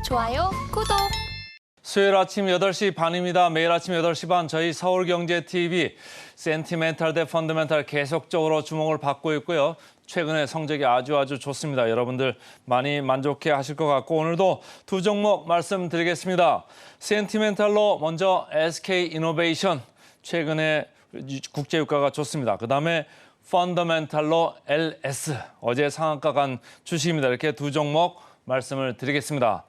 좋아요, 구독. 수요일 아침 8시 반입니다. 매일 아침 8시 반 저희 서울경제TV 센티멘탈 대 펀더멘탈 계속적으로 주목을 받고 있고요. 최근에 성적이 아주 좋습니다. 여러분들 많이 만족해 하실 것 같고 오늘도 두 종목 말씀드리겠습니다. 센티멘탈로 먼저 SK이노베이션 최근에 국제유가가 좋습니다. 그다음에 펀더멘탈로 LS 어제 상한가 간 주식입니다. 이렇게 두 종목 말씀을 드리겠습니다.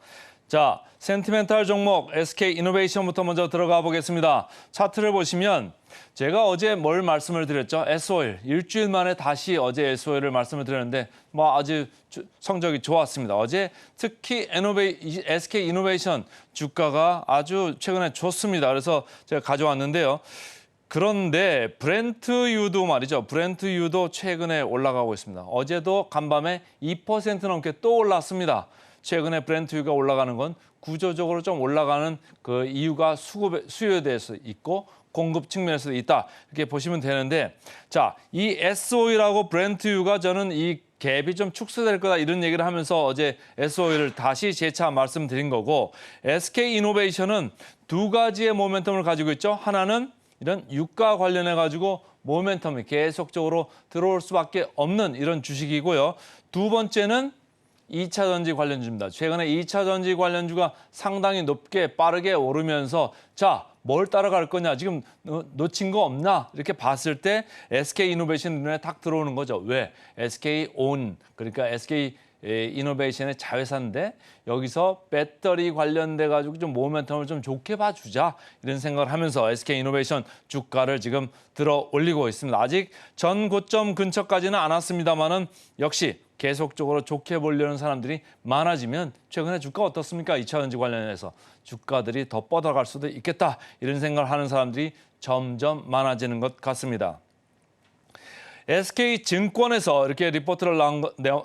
자, 센티멘탈 종목 SK이노베이션부터 먼저 들어가 보겠습니다. 차트를 보시면 제가 어제 뭘 말씀을 드렸죠? S-오일. 일주일 만에 다시 어제 S-오일을 말씀을 드렸는데 아주 성적이 좋았습니다. 어제 특히 SK이노베이션 주가가 아주 최근에 좋습니다. 그래서 제가 가져왔는데요. 그런데 브렌트유도 말이죠. 브렌트유도 최근에 올라가고 있습니다. 어제도 간밤에 2% 넘게 또 올랐습니다. 최근에 브렌트유가 올라가는 건 구조적으로 좀 올라가는 그 이유가 수요에 대해서 있고 공급 측면에서도 있다. 이렇게 보시면 되는데 자, 이 S-오일하고 브렌트유가 저는 이 갭이 좀 축소될 거다 이런 얘기를 하면서 어제 S-오일을 다시 재차 말씀드린 거고 SK이노베이션은 두 가지의 모멘텀을 가지고 있죠. 하나는 이런 유가 관련해 가지고 모멘텀이 계속적으로 들어올 수밖에 없는 이런 주식이고요. 두 번째는 2차 전지 관련주입니다. 최근에 2차 전지 관련주가 상당히 높게 빠르게 오르면서 자, 뭘 따라갈 거냐, 지금 놓친 거 없나 이렇게 봤을 때 SK이노베이션 눈에 탁 들어오는 거죠. 왜? SK온, 그러니까 SK이노베이션의 자회사인데 여기서 배터리 관련돼 가지고 좀 모멘텀을 좀 좋게 봐주자 이런 생각을 하면서 SK이노베이션 주가를 지금 들어 올리고 있습니다. 아직 전 고점 근처까지는 안 왔습니다만은 역시 계속적으로 좋게 보려는 사람들이 많아지면 최근에 주가 어떻습니까? 2차 전지 관련해서 주가들이 더 뻗어갈 수도 있겠다. 이런 생각을 하는 사람들이 점점 많아지는 것 같습니다. SK증권에서 이렇게 리포트를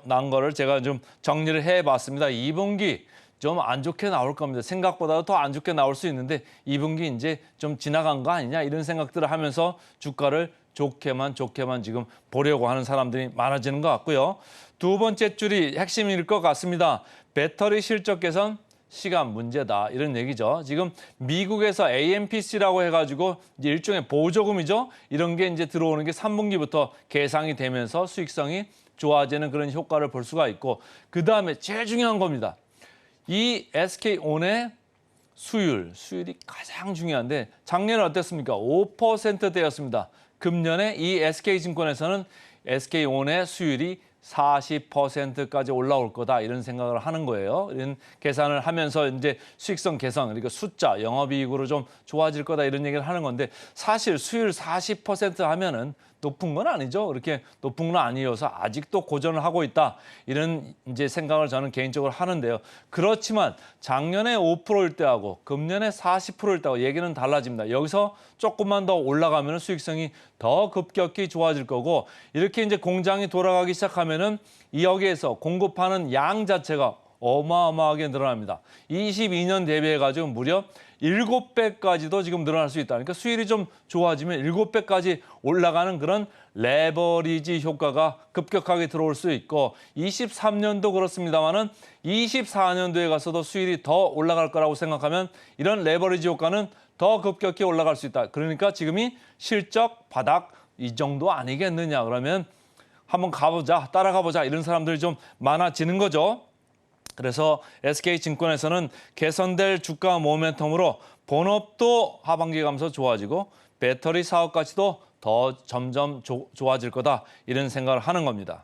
난 거를 제가 좀 정리를 해봤습니다. 2분기 좀 안 좋게 나올 겁니다. 생각보다 더 안 좋게 나올 수 있는데 2분기 이제 좀 지나간 거 아니냐 이런 생각들을 하면서 주가를 좋게만 지금 보려고 하는 사람들이 많아지는 것 같고요. 두 번째 줄이 핵심일 것 같습니다. 배터리 실적 개선 시간 문제다 이런 얘기죠. 지금 미국에서 AMPC라고 해가지고 이제 일종의 보조금이죠. 이런 게 이제 들어오는 게 3분기부터 계상이 되면서 수익성이 좋아지는 그런 효과를 볼 수가 있고 그 다음에 제일 중요한 겁니다. 이 SK온의 수율이 가장 중요한데 작년에 어땠습니까? 5%대였습니다. 금년에 이 SK증권에서는 SK온의 수율이 40%까지 올라올 거다 이런 생각을 하는 거예요. 이런 계산을 하면서 이제 수익성 개선, 그러니까 숫자, 영업이익으로 좀 좋아질 거다 이런 얘기를 하는 건데 사실 수율 40% 하면은 높은 건 아니죠. 그렇게 높은 건 아니어서 아직도 고전을 하고 있다. 이런 이제 생각을 저는 개인적으로 하는데요. 그렇지만 작년에 5%일 때하고 금년에 40%일 때하고 얘기는 달라집니다. 여기서 조금만 더 올라가면 수익성이 더 급격히 좋아질 거고 이렇게 이제 공장이 돌아가기 시작하면은 여기에서 공급하는 양 자체가 어마어마하게 늘어납니다. 22년 대비해 가지고 무려 7배까지도 지금 늘어날 수 있다. 그러니까 수율이 좀 좋아지면 7배까지 올라가는 그런 레버리지 효과가 급격하게 들어올 수 있고 23년도 그렇습니다만은 24년도에 가서도 수율이 더 올라갈 거라고 생각하면 이런 레버리지 효과는 더 급격히 올라갈 수 있다. 그러니까 지금이 실적 바닥 이 정도 아니겠느냐. 그러면 한번 가보자, 따라가 보자 이런 사람들이 좀 많아지는 거죠. 그래서 SK증권에서는 개선될 주가 모멘텀으로 본업도 하반기 가면서 좋아지고 배터리 사업까지도 더 점점 좋아질 거다 이런 생각을 하는 겁니다.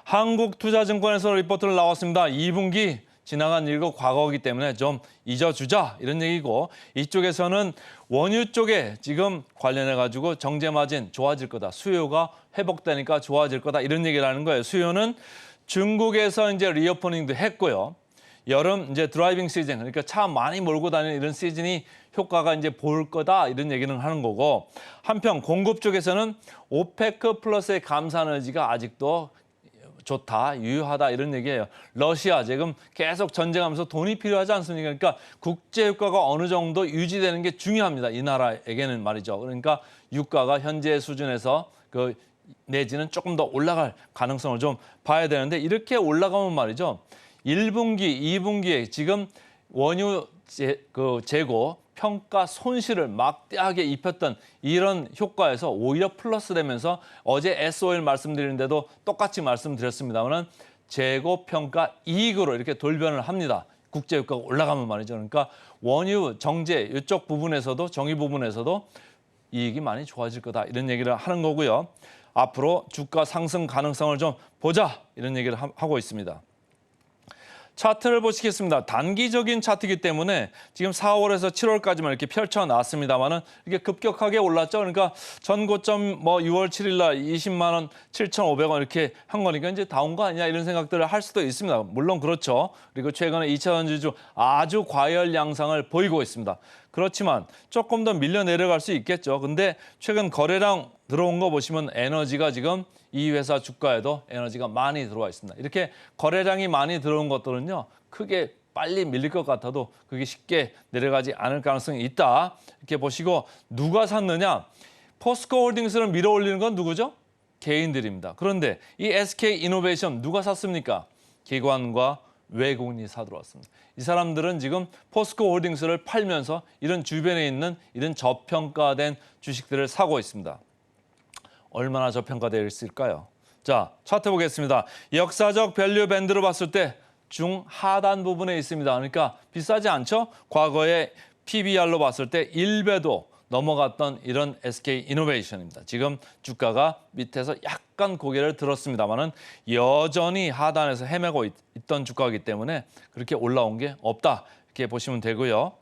한국투자증권에서 리포트를 나왔습니다. 2분기 지나간 일도 과거이기 때문에 좀 잊어주자 이런 얘기고 이쪽에서는 원유 쪽에 지금 관련해가지고 정제마진 좋아질 거다. 수요가 회복되니까 좋아질 거다 이런 얘기를 하는 거예요. 수요는 중국에서 이제 리오퍼닝도 했고요. 여름 이제 드라이빙 시즌, 그러니까 차 많이 몰고 다니는 이런 시즌이 효과가 이제 볼 거다 이런 얘기는 하는 거고 한편 공급 쪽에서는 오페크 플러스의 감산 의지가 아직도 좋다, 유효하다 이런 얘기예요. 러시아 지금 계속 전쟁하면서 돈이 필요하지 않습니까? 그러니까 국제 유가가 어느 정도 유지되는 게 중요합니다. 이 나라에게는 말이죠. 그러니까 유가가 현재 수준에서 내지는 조금 더 올라갈 가능성을 좀 봐야 되는데 이렇게 올라가면 말이죠. 1분기, 2분기에 지금 원유 재고 평가 손실을 막대하게 입혔던 이런 효과에서 오히려 플러스 되면서 어제 S-오일 말씀드리는데도 똑같이 말씀드렸습니다만 재고 평가 이익으로 이렇게 돌변을 합니다. 국제유가가 올라가면 말이죠. 그러니까 원유 정제 이쪽 부분에서도 정의 부분에서도 이익이 많이 좋아질 거다 이런 얘기를 하는 거고요. 앞으로 주가 상승 가능성을 좀 보자 이런 얘기를 하고 있습니다. 차트를 보시겠습니다. 단기적인 차트이기 때문에 지금 4월에서 7월까지만 이렇게 펼쳐놨습니다만은 이게 급격하게 올랐죠. 그러니까 전고점 6월 7일 날 20만 원 7,500원 이렇게 한 거니까 이제 다운 거 아니냐 이런 생각들을 할 수도 있습니다. 물론 그렇죠. 그리고 최근에 2차 전지주 아주 과열 양상을 보이고 있습니다. 그렇지만 조금 더 밀려 내려갈 수 있겠죠. 근데 최근 거래량 들어온 거 보시면 에너지가 지금 이 회사 주가에도 에너지가 많이 들어와 있습니다. 이렇게 거래량이 많이 들어온 것들은요. 크게 빨리 밀릴 것 같아도 그게 쉽게 내려가지 않을 가능성이 있다. 이렇게 보시고 누가 샀느냐. 포스코홀딩스를 밀어올리는 건 누구죠? 개인들입니다. 그런데 이 SK이노베이션 누가 샀습니까? 기관과 외국인이 사들어왔습니다. 이 사람들은 지금 포스코홀딩스를 팔면서 이런 주변에 있는 이런 저평가된 주식들을 사고 있습니다. 얼마나 저평가되어 있을까요? 자, 차트 보겠습니다. 역사적 밸류 밴드로 봤을 때 중하단 부분에 있습니다. 그러니까 비싸지 않죠? 과거에 PBR로 봤을 때 1배도 넘어갔던 이런 SK이노베이션입니다. 지금 주가가 밑에서 약간 고개를 들었습니다만은 여전히 하단에서 헤매고 있던 주가이기 때문에 그렇게 올라온 게 없다. 이렇게 보시면 되고요.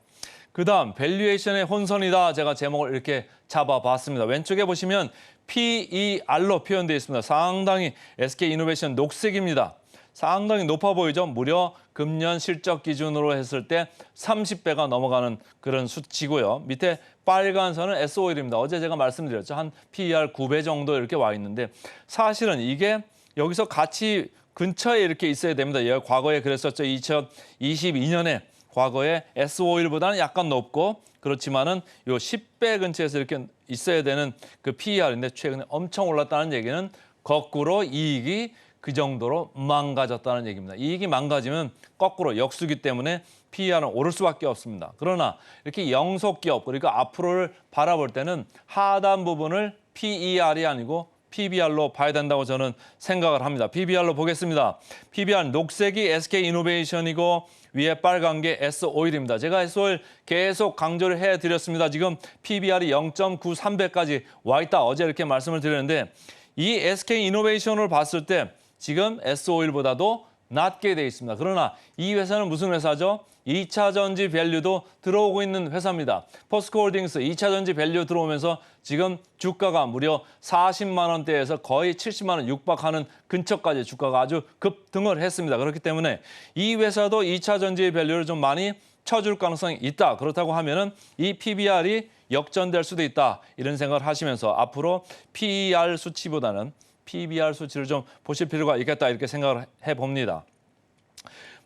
그다음 밸류에이션의 혼선이다. 제가 제목을 이렇게 잡아봤습니다. 왼쪽에 보시면 PER로 표현되어 있습니다. 상당히 SK이노베이션 녹색입니다. 상당히 높아 보이죠? 무려 금년 실적 기준으로 했을 때 30배가 넘어가는 그런 수치고요. 밑에 빨간 선은 S-오일입니다. 어제 제가 말씀드렸죠. 한 PER 9배 정도 이렇게 와 있는데 사실은 이게 여기서 같이 근처에 이렇게 있어야 됩니다. 과거에 그랬었죠. 2022년에 과거에 S-오일보다는 약간 높고 그렇지만은 요 10배 근처에서 이렇게 있어야 되는 그 PER인데 최근에 엄청 올랐다는 얘기는 거꾸로 이익이 그 정도로 망가졌다는 얘기입니다. 이익이 망가지면 거꾸로 역수기 때문에 PER은 오를 수밖에 없습니다. 그러나 이렇게 영속기업 그리고 앞으로를 바라볼 때는 하단 부분을 PER이 아니고 PBR로 봐야 된다고 저는 생각을 합니다. PBR로 보겠습니다. PBR 녹색이 SK이노베이션이고 위에 빨간 게 S-오일입니다. 제가 S-오일 계속 강조를 해드렸습니다. 지금 PBR이 0.93배까지 와 있다. 어제 이렇게 말씀을 드렸는데 이 SK이노베이션을 봤을 때 지금 S-오일보다도 낮게 돼 있습니다. 그러나 이 회사는 무슨 회사죠? 2차 전지 밸류도 들어오고 있는 회사입니다. 포스코홀딩스 2차 전지 밸류 들어오면서 지금 주가가 무려 40만 원대에서 거의 70만 원 육박하는 근처까지 주가가 아주 급등을 했습니다. 그렇기 때문에 이 회사도 2차 전지 밸류를 좀 많이 쳐줄 가능성이 있다. 그렇다고 하면은 이 PBR이 역전될 수도 있다. 이런 생각을 하시면서 앞으로 PER 수치보다는 PBR 수치를 좀 보실 필요가 있겠다. 이렇게 생각을 해봅니다.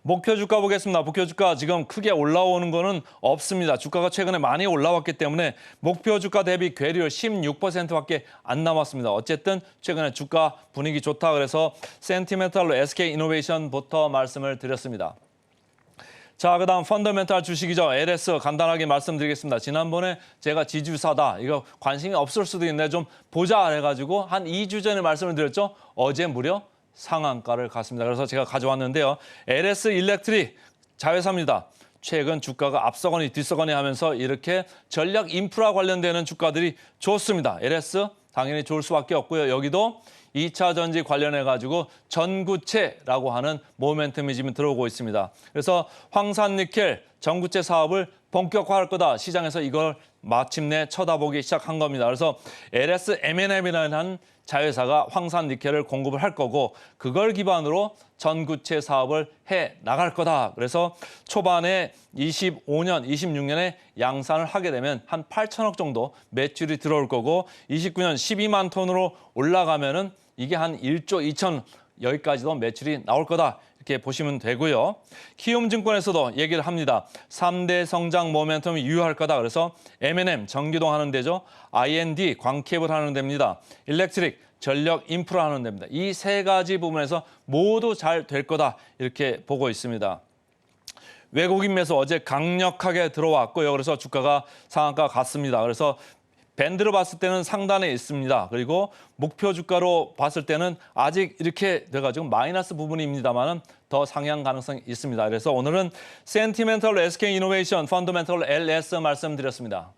목표 주가 보겠습니다. 목표 주가 지금 크게 올라오는 거는 없습니다. 주가가 최근에 많이 올라왔기 때문에 목표 주가 대비 괴리율 16%밖에 안 남았습니다. 어쨌든 최근에 주가 분위기 좋다 그래서 센티멘탈로 SK이노베이션부터 말씀을 드렸습니다. 자, 그다음 펀더멘탈 주식이죠. LS 간단하게 말씀드리겠습니다. 지난번에 제가 지주사다. 이거 관심이 없을 수도 있는데 좀 보자 해가지고 한 2주 전에 말씀을 드렸죠. 어제 무려 상한가를 갔습니다. 그래서 제가 가져왔는데요. LS 일렉트릭 자회사입니다. 최근 주가가 앞서거니 뒤서거니 하면서 이렇게 전략 인프라 관련되는 주가들이 좋습니다. LS 당연히 좋을 수밖에 없고요. 여기도 2차 전지 관련해가지고 전구체라고 하는 모멘텀이 지금 들어오고 있습니다. 그래서 황산니켈 전구체 사업을 본격화할 거다. 시장에서 이걸 마침내 쳐다보기 시작한 겁니다. 그래서 LS M&M이라는 자회사가 황산니켈을 공급을 할 거고 그걸 기반으로 전구체 사업을 해 나갈 거다. 그래서 초반에 25년, 26년에 양산을 하게 되면 한 8천억 정도 매출이 들어올 거고 29년 12만 톤으로 올라가면은 이게 한 1조 2천 여기까지도 매출이 나올 거다. 이렇게 보시면 되고요. 키움증권에서도 얘기를 합니다. 3대 성장 모멘텀이 유효할 거다. 그래서 M&M 전기동 하는 데죠. I&D 광케이블 하는 데입니다. 일렉트릭 전력 인프라 하는 데입니다. 이 세 가지 부분에서 모두 잘 될 거다 이렇게 보고 있습니다. 외국인 매수 어제 강력하게 들어왔고요. 그래서 주가가 상한가 갔습니다. 그래서 밴드로 봤을 때는 상단에 있습니다. 그리고 목표 주가로 봤을 때는 아직 이렇게 돼가지고 마이너스 부분입니다만은 더 상향 가능성이 있습니다. 그래서 오늘은 센티멘털 SK 이노베이션 펀더멘털 LS 말씀드렸습니다.